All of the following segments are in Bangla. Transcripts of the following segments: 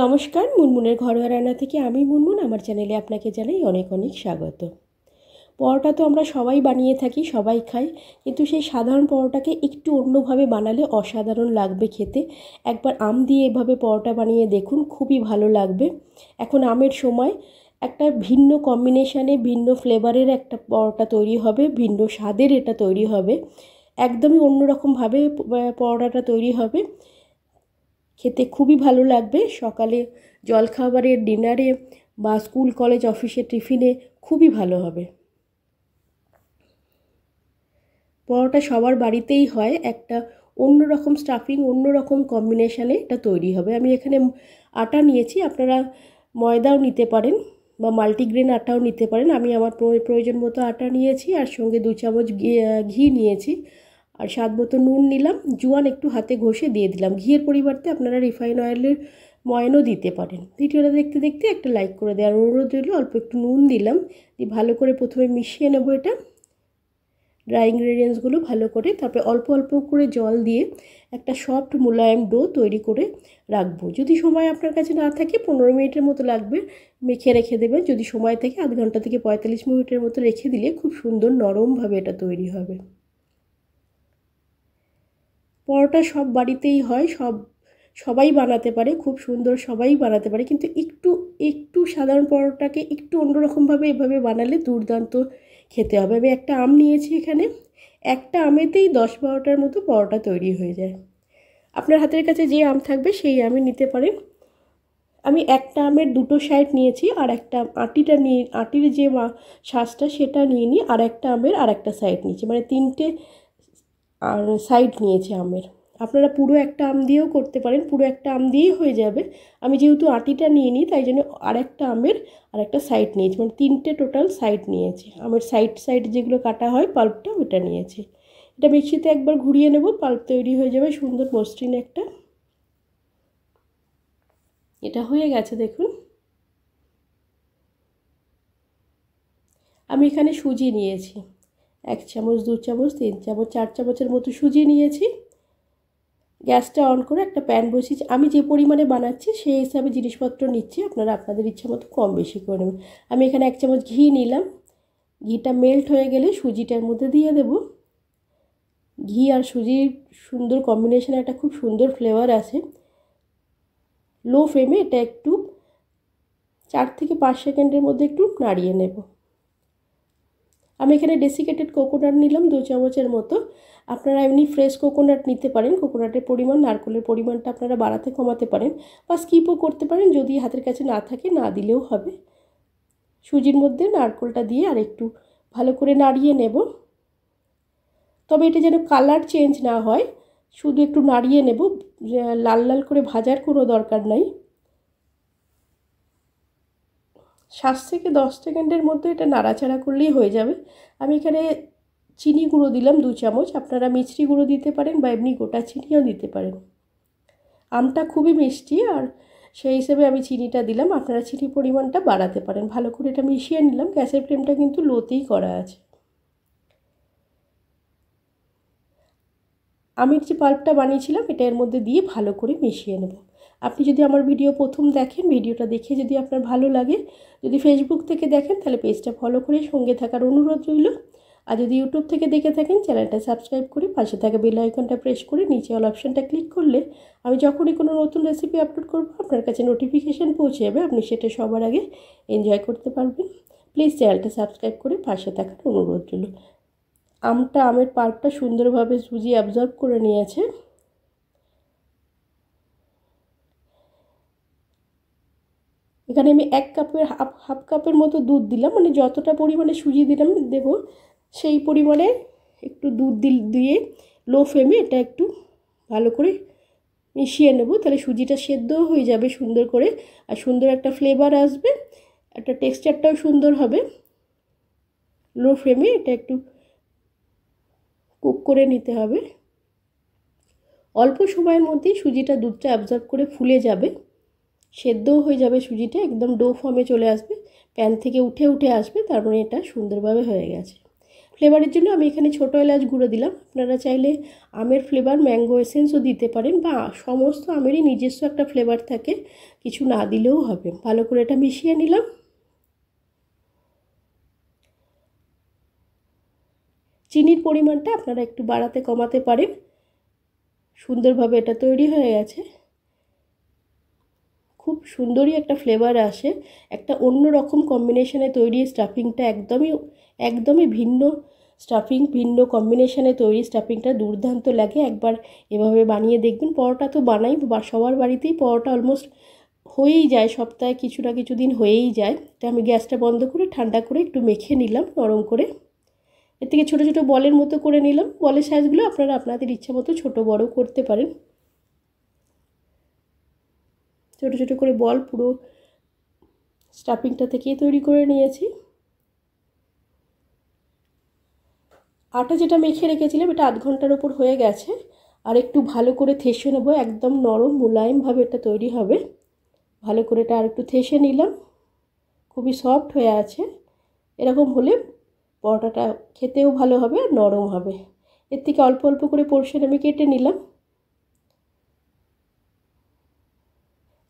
নমস্কার, মুনমুনের ঘরোয়া রান্না থেকে আমি মুনমুন। আমার চ্যানেলে আপনাকে জানাই অনেক অনেক স্বাগত। পরোটা তো আমরা সবাই বানিয়ে থাকি, সবাই খাই, কিন্তু সেই সাধারণ পরোটাকে একটু অন্যভাবে বানালে অসাধারণ লাগবে খেতে। একবার আম দিয়ে এভাবে পরোটা বানিয়ে দেখুন, খুবই ভালো লাগবে। এখন আমের সময় একটা ভিন্ন কম্বিনেশানে ভিন্ন ফ্লেভারের একটা পরোটা তৈরি হবে, ভিন্ন স্বাদের এটা তৈরি হবে, একদমই অন্যরকমভাবে পরোটাটা তৈরি হবে। খেতে খুবই ভালো লাগবে। সকালে জলখাবারে, ডিনারে বা স্কুল কলেজ অফিসে টিফিনে খুবই ভালো হবে। পরোটা সবার বাড়িতেই হয়, একটা অন্যরকম স্টাফিং, অন্যরকম কম্বিনেশানে এটা তৈরি হবে। আমি এখানে আটা নিয়েছি, আপনারা ময়দাও নিতে পারেন বা মাল্টিগ্রেন আটাও নিতে পারেন। আমি আমার প্রয়োজন মতো আটা নিয়েছি, আর সঙ্গে 2 চামচ ঘি নিয়েছি, আর স্বাদ মতো নুন নিলাম। জোয়ান একটু হাতে ঘষে দিয়ে দিলাম। ঘিয়ের পরিবর্তে আপনারা রিফাইন অয়েলের ময়ানও দিতে পারেন। ভিডিওটা দেখতে দেখতে একটা লাইক করে দেওয়ার অনুরোধ রইল। অল্প একটু নুন দিলাম, দিয়ে ভালো করে প্রথমে মিশিয়ে নেব এটা, ড্রাই ইনগ্রেডিয়েন্টসগুলো ভালো করে। তারপরে অল্প অল্প করে জল দিয়ে একটা সফট মোলায়েম ডো তৈরি করে রাখবো। যদি সময় আপনার কাছে না থাকে 15 মিনিটের মতো লাগবে, মেখে রেখে দেবেন। যদি সময় থেকে আধ ঘন্টা থেকে 45 মিনিটের মতো রেখে দিলে খুব সুন্দর নরমভাবে এটা তৈরি হবে। পরোটা সব বাড়িতেই হয়, সবাই বানাতে পারে, খুব সুন্দর, সবাই বানাতে পারে, কিন্তু একটু একটু সাধারণ পরোটাকে একটু অন্যরকমভাবে এভাবে বানালে দুর্দান্ত খেতে হবে। আমি একটা আম নিয়েছি এখানে, একটা আমেতেই 10-12টার মতো পরোটা তৈরি হয়ে যায়। আপনার হাতের কাছে যে আম থাকবে সেই আমই নিতে পারেন। আমি একটা আমের দুটো সাইড নিয়েছি, আর একটা আটিটা নিয়ে, আটির যে শাঁসটা সেটা নিয়ে নিই, আর একটা আমের আর একটা সাইড নিয়েছি, মানে 3টে আর সাইড নিয়েছি আমের। আপনারা পুরো একটা আম দিয়েও করতে পারেন, পুরো একটা আম দিয়েই হয়ে যাবে। আমি যেহেতু আটিটা নিয়ে নিই তাই জন্য আরেকটা আমের আরেকটা সাইড নিয়েছি, মানে 3টে টোটাল সাইড নিয়েছি। আমের সাইড যেগুলো কাটা হয় পাল্পটা, ওটা নিয়েছি। এটা মিক্সিতে একবার ঘুরিয়ে নেব, পাল্প তৈরি হয়ে যাবে সুন্দর মসৃণ একটা। এটা হয়ে গেছে দেখুন। আমি এখানে সুজি নিয়েছি 1 চামচ, 2 চামচ, 3 চামচ, 4 চামচের মতো সুজি নিয়েছি। গ্যাসটা অন করে একটা প্যান বসিয়েছি। আমি যে পরিমাণে বানাচ্ছি সেই হিসাবে জিনিসপত্র নিচ্ছি, আপনারা আপনাদের ইচ্ছা মতো কম বেশি করে নেবেন। আমি এখানে 1 চামচ ঘি নিলাম। ঘিটা মেল্ট হয়ে গেলে সুজিটার মধ্যে দিয়ে দেব। ঘি আর সুজির সুন্দর কম্বিনেশনে একটা খুব সুন্দর ফ্লেভার আসে। লো ফ্লেমে এটা একটু 4 থেকে 5 সেকেন্ডের মধ্যে একটু নাড়িয়ে নেব। আমি এখানে ডেসিকেটেড কোকোনাট নিলাম 2 চামচের মতো। আপনারা এমনি ফ্রেশ কোকোনাট নিতে পারেন। কোকোনাটের পরিমাণ, নারকেলের পরিমাণটা আপনারা বাড়াতে কমাতে পারেন, বা স্কিপও করতে পারেন, যদি হাতের কাছে না থাকে না দিলেও হবে। সুজির মধ্যে নারকেলটা দিয়ে আর একটু ভালো করে নাড়িয়ে নেব। তবে এটা যেন কালার চেঞ্জ না হয়, শুধু একটু নাড়িয়ে নেব, লাল লাল করে ভাজার কোনো দরকার নাই। 7 থেকে 10 সেকেন্ডের মধ্যে এটা নাড়াচাড়া করলেই হয়ে যাবে। আমি এখানে চিনি গুঁড়ো দিলাম 2 চামচ। আপনারা মিষ্টি গুঁড়ো দিতে পারেন বা এমনি গোটা চিনিও দিতে পারেন। আমটা খুবই মিষ্টি, আর সেই হিসেবে আমি চিনিটা দিলাম। আপনারা চিনির পরিমাণটা বাড়াতে পারেন। ভালো করে এটা মিশিয়ে নিলাম। গ্যাসের ফ্লেমটা কিন্তু লোতেই করা আছে। আমের যে পাল্পটা বানিয়েছিলাম এটা এর মধ্যে দিয়ে ভালো করে মিশিয়ে নেব। আপনি যদি আমার ভিডিও প্রথম দেখেন, ভিডিওটা দেখে যদি আপনার ভালো লাগে, যদি ফেসবুক থেকে দেখেন তাহলে পেজটা ফলো করে সঙ্গে থাকার অনুরোধ রইল। আর যদি ইউটিউব থেকে দেখে থাকেন চ্যানেলটা সাবস্ক্রাইব করে পাশে থাকা বেল আইকনটা প্রেস করে নিচে অল অপশানটা ক্লিক করলে আমি যখনই কোনো নতুন রেসিপি আপলোড করব আপনার কাছে নোটিফিকেশান পৌঁছে যাবে, আপনি সেটা সবার আগে এনজয় করতে পারবেন। প্লিজ চ্যানেলটা সাবস্ক্রাইব করে পাশে থাকার অনুরোধ রইল। আমের পাল্পটা সুন্দরভাবে সুজি অ্যাবজর্ব করে নিয়েছে। এখানে আমি 1 কাপের হাফ কাপের মতো দুধ দিলাম, মানে যতটা পরিমাণে সুজি দিলাম দেব সেই পরিমাণে একটু দুধ দিয়ে লো ফ্লেমে এটা একটু ভালো করে মিশিয়ে নেব। তাহলে সুজিটা সেদ্ধও হয়ে যাবে সুন্দর করে, আর সুন্দর একটা ফ্লেভার আসবে, একটা টেক্সচারটাও সুন্দর হবে। লো ফ্লেমে এটা একটু কুক করে নিতে হবে। অল্প সময়ের মধ্যেই সুজিটা দুধটা অ্যাবজর্ব করে ফুলে যাবে, সেদ্ধও হয়ে যাবে, সুজিটা একদম ডো ফর্মে চলে আসবে, প্যান থেকে উঠে আসবে, তারপরে এটা সুন্দরভাবে হয়ে গেছে। ফ্লেভারের জন্য আমি এখানে ছোটো এলাচ গুঁড়ো দিলাম। আপনারা চাইলে আমের ফ্লেভার ম্যাঙ্গো এসেন্সও দিতে পারেন, বা সমস্ত আমেরই নিজস্ব একটা ফ্লেভার থাকে, কিছু না দিলেও হবে। ভালো করে এটা মিশিয়ে নিলাম। চিনির পরিমাণটা আপনারা একটু বাড়াতে কমাতে পারেন। সুন্দরভাবে এটা তৈরি হয়ে গেছে। খুব সুন্দরই একটা ফ্লেভার আসে, একটা অন্য রকম কম্বিনেশনে তৈরি স্টাফিংটা, একদমই ভিন্ন স্টাফিং, ভিন্ন কম্বিনেশনে তৈরি স্টাফিংটা দুর্দান্ত লাগে। একবার এভাবে বানিয়ে দেখবেন। পরোটা তো বানাই, বা সবার বাড়িতেই পরোটা অলমোস্ট হয়েই যায়, সপ্তাহে কিছু না কিছু দিন হয়েই যায়। এটা আমি গ্যাসটা বন্ধ করে ঠান্ডা করে একটু মেখে নিলাম নরম করে। এর থেকে ছোটো ছোটো বলের মতো করে নিলাম। বলের সাইজগুলো আপনারা আপনাদের ইচ্ছা মতো ছোটো বড় করতে পারেন। ছোটো ছোটো করে বল পুরো স্টাফিংটা থেকেই তৈরি করে নিয়েছি। আটা যেটা মেখে রেখেছিলাম এটা আধ ঘন্টার ওপর হয়ে গেছে। আর একটু ভালো করে থেসে নেবো, একদম নরম মোলায়েমভাবে এটা তৈরি হবে। ভালো করে এটা আর একটু থেসে নিলাম। খুবই সফট হয়ে আছে। এরকম হলে পরোটাটা খেতেও ভালো হবে আর নরম হবে। এর থেকে অল্প অল্প করে পোর্শন আমি কেটে নিলাম।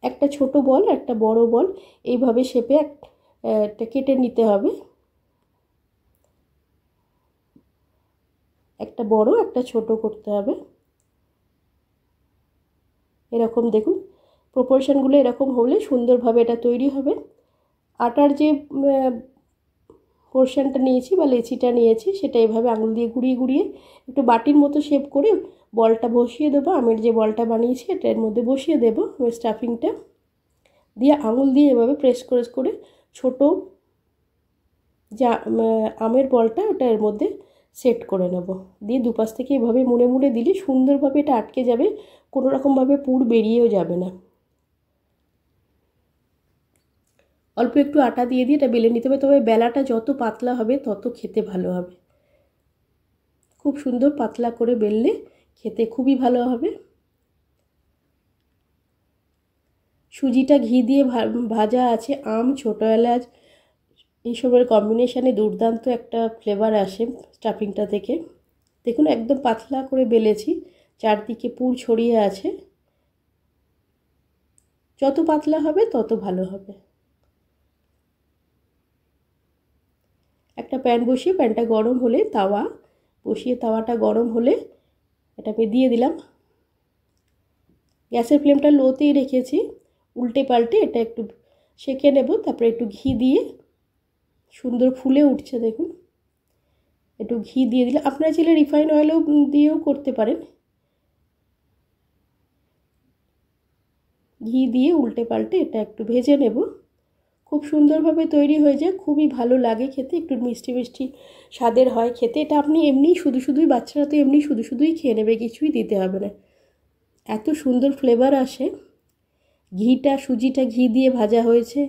একটা ছোট বল, একটা বড় বল, এইভাবে শেপে একটা কেটে নিতে হবে। একটা বড় একটা ছোট করতে হবে। এরকম দেখুন প্রপোর্শনগুলো এরকম হলে সুন্দরভাবে এটা তৈরি হবে। আটার যে পোর্শনটা নিয়েছি বা লেচিটা নিয়েছি সেটা এভাবে আঙুল দিয়ে ঘুরিয়ে ঘুরিয়ে একটু বাটির মতো শেপ করে বলটা বসিয়ে দেবো। আমের যে বলটা বানিয়েছি এটা এর মধ্যে বসিয়ে দেবো। স্টাফিংটা দিয়ে আঙুল দিয়ে এভাবে প্রেস করে করে ছোটো যা আমের বলটা ওটা এর মধ্যে সেট করে নেব। দিয়ে দুপাশ থেকে এভাবে মুড়ে মুড়ে দিলে সুন্দরভাবে এটা আটকে যাবে, কোনো রকমভাবে পুর বেরিয়েও যাবে না। অল্প একটু আটা দিয়ে এটা বেলে নিতে হবে, তবে বেলাটা যত পাতলা হবে তত খেতে ভালো হবে। খুব সুন্দর পাতলা করে বেললে খেতে খুবই ভালো হবে। সুজিটা ঘি দিয়ে ভাজা আছে, আম, ছোটো এলাচ এইসবের কম্বিনেশানে দুর্দান্ত একটা ফ্লেভার আসে স্টাফিংটা থেকে। দেখুন একদম পাতলা করে বেলেছি, চারদিকে পুর ছড়িয়ে আছে। যত পাতলা হবে তত ভালো হবে। একটা প্যান বসিয়ে প্যানটা গরম হলে তাওয়াটা গরম হলে এটা আমি দিয়ে দিলাম। গ্যাসের ফ্লেমটা লোতেই রেখেছি। উল্টে পাল্টে এটা একটু সেঁকে নেব। তারপরে একটু ঘি দিয়ে সুন্দর ফুলে উঠছে দেখুন। একটু ঘি দিয়ে দিলে, আপনারা চাইলে রিফাইন অয়েলও দিয়েও করতে পারেন। ঘি দিয়ে উল্টে পাল্টে এটা একটু ভেজে নেব। খুব সুন্দরভাবে তৈরি হয়ে যায়, খুবই ভালো লাগে খেতে, একটু মিষ্টি মিষ্টি স্বাদের হয় খেতে। এটা আপনি এমনি শুধুই বাচ্চারা তো এমনি শুধুই খেয়ে নেবে, কিছুই দিতে হবে না। এত সুন্দর ফ্লেভার আসে। সুজিটা ঘি দিয়ে ভাজা হয়েছে,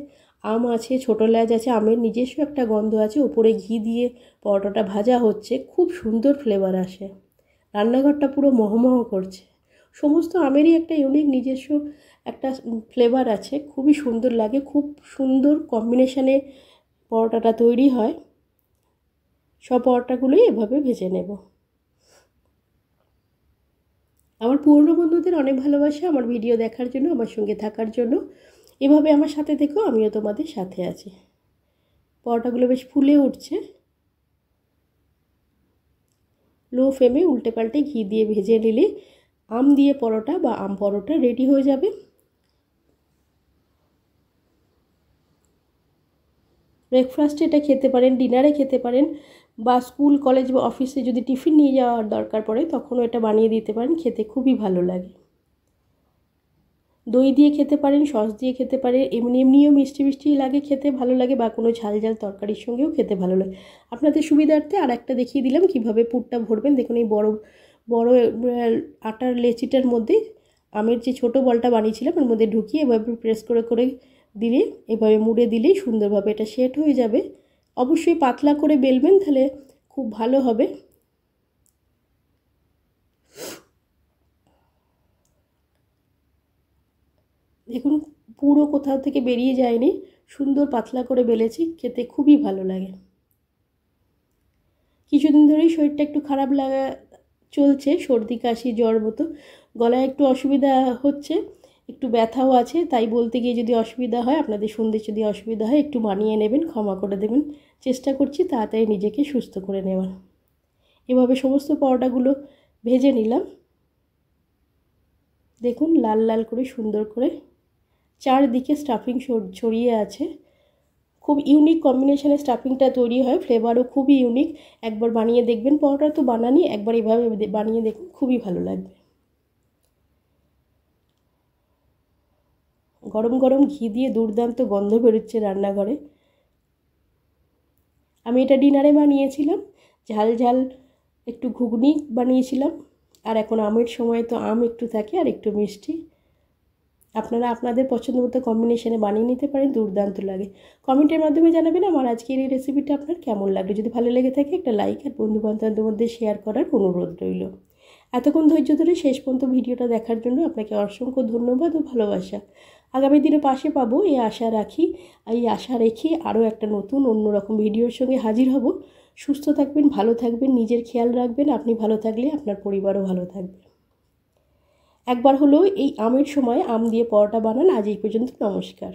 আম আছে, ছোটো এলাচ আছে, আমের নিজস্ব একটা গন্ধ আছে, উপরে ঘি দিয়ে পরোটাটা ভাজা হচ্ছে, খুব সুন্দর ফ্লেভার আসে। রান্নাঘরটা পুরো মহমহ করছে। সমস্ত আমেরই একটা ইউনিক নিজস্ব একটা ফ্লেভার আছে, খুবই সুন্দর লাগে। খুব সুন্দর কম্বিনেশানে পরোটাটা তৈরি হয়। সব পরোটাগুলোই এভাবে ভেজে নেব। আমার পুরনো বন্ধুদের অনেক ভালোবাসা আমার ভিডিও দেখার জন্য, আমার সঙ্গে থাকার জন্য। এভাবে আমার সাথে থেকেও আমিও তোমাদের সাথে আছি। পরোটাগুলো বেশ ফুলে উঠছে। লো ফ্লেমে উল্টে পাল্টে ঘি দিয়ে ভেজে নিলে আম দিয়ে পরোটা বা আম পরোটা রেডি হয়ে যাবে। ব্রেকফাস্টে এটা খেতে পারেন, ডিনারে খেতে পারেন, বা স্কুল কলেজ বা অফিসে যদি টিফিন নিয়ে যাওয়ার দরকার পড়ে তখনও এটা বানিয়ে দিতে পারেন। খেতে খুবই ভালো লাগে। দই দিয়ে খেতে পারেন, সস দিয়ে খেতে পারেন, এমনিও মিষ্টি মিষ্টি লাগে, খেতে ভালো লাগে, বা কোনো ঝাল ঝাল তরকারির সঙ্গেও খেতে ভালো লাগে। আপনাদের সুবিধার্থে আর একটা দেখিয়ে দিলাম কিভাবে পুরটা ভরবেন। দেখুন এই বড় বড় আটার লেচিটার মধ্যে আমের যে ছোটো বলটা বানিয়েছিলাম এর মধ্যে ঢুকিয়ে এভাবে প্রেস করে করে দিলে, এভাবে মুড়ে দিলেই সুন্দরভাবে এটা সেট হয়ে যাবে। অবশ্যই পাতলা করে বেলবেন, তাহলে খুব ভালো হবে। দেখুন পুরো কোথাও থেকে বেরিয়ে যায়নি, সুন্দর পাতলা করে বেলেছি, খেতে খুবই ভালো লাগে। কিছুদিন ধরেই শরীরটা একটু খারাপ লাগা চলছে, সর্দি কাশি জ্বর মতো, গলায় একটু অসুবিধা হচ্ছে, একটু ব্যথাও আছে। তাই বলতে গিয়ে যদি অসুবিধা হয়, আপনাদের শুনতে যদি অসুবিধা হয় একটু মানিয়ে নেবেন, ক্ষমা করে দেবেন। চেষ্টা করছি তাড়াতাড়ি নিজেকে সুস্থ করে নেওয়ার। এভাবে সমস্ত পরোটাগুলো ভেজে নিলাম। দেখুন লাল লাল করে সুন্দর করে চারদিকে স্টাফিং ছড়িয়ে আছে। খুব ইউনিক কম্বিনেশনে স্টাফিংটা তৈরি হয়, ফ্লেভারও খুবই ইউনিক। একবার বানিয়ে দেখবেন, পরোটা তো বানানি, একবার এভাবে বানিয়ে দেখুন, খুবই ভালো লাগবে। গরম গরম ঘি দিয়ে দুর্দান্ত গন্ধ বেরোচ্ছে রান্নাঘরে। আমি এটা ডিনারে বানিয়েছিলাম, ঝাল ঝাল একটু ঘুগনি বানিয়েছিলাম। আর এখন আমের সময় তো আম একটু থাকে আর একটু মিষ্টি। আপনারা আপনাদের পছন্দ মতো কম্বিনেশনে বানিয়ে নিতে পারেন, দুর্দান্ত লাগে। কমেন্টের মাধ্যমে জানাবেন আমার আজকের এই রেসিপিটা আপনার কেমন লাগলো। যদি ভালো লেগে থাকে একটা লাইক আর বন্ধুবান্ধবদের মধ্যে শেয়ার করার অনুরোধ রইল। এতক্ষণ ধৈর্য ধরে শেষ পর্যন্ত ভিডিওটা দেখার জন্য আপনাকে অসংখ্য ধন্যবাদ ও ভালোবাসা। আগামী দিনে পাশে পাবো এই আশা রাখি। এই আশা রেখে আরও একটা নতুন অন্যরকম ভিডিওর সঙ্গে হাজির হব। সুস্থ থাকবেন, ভালো থাকবেন, নিজের খেয়াল রাখবেন। আপনি ভালো থাকলে আপনার পরিবারও ভালো থাকবে। একবার হলেও এই আমের সময় আম দিয়ে পরোটা বানান। আজ এই পর্যন্ত, নমস্কার।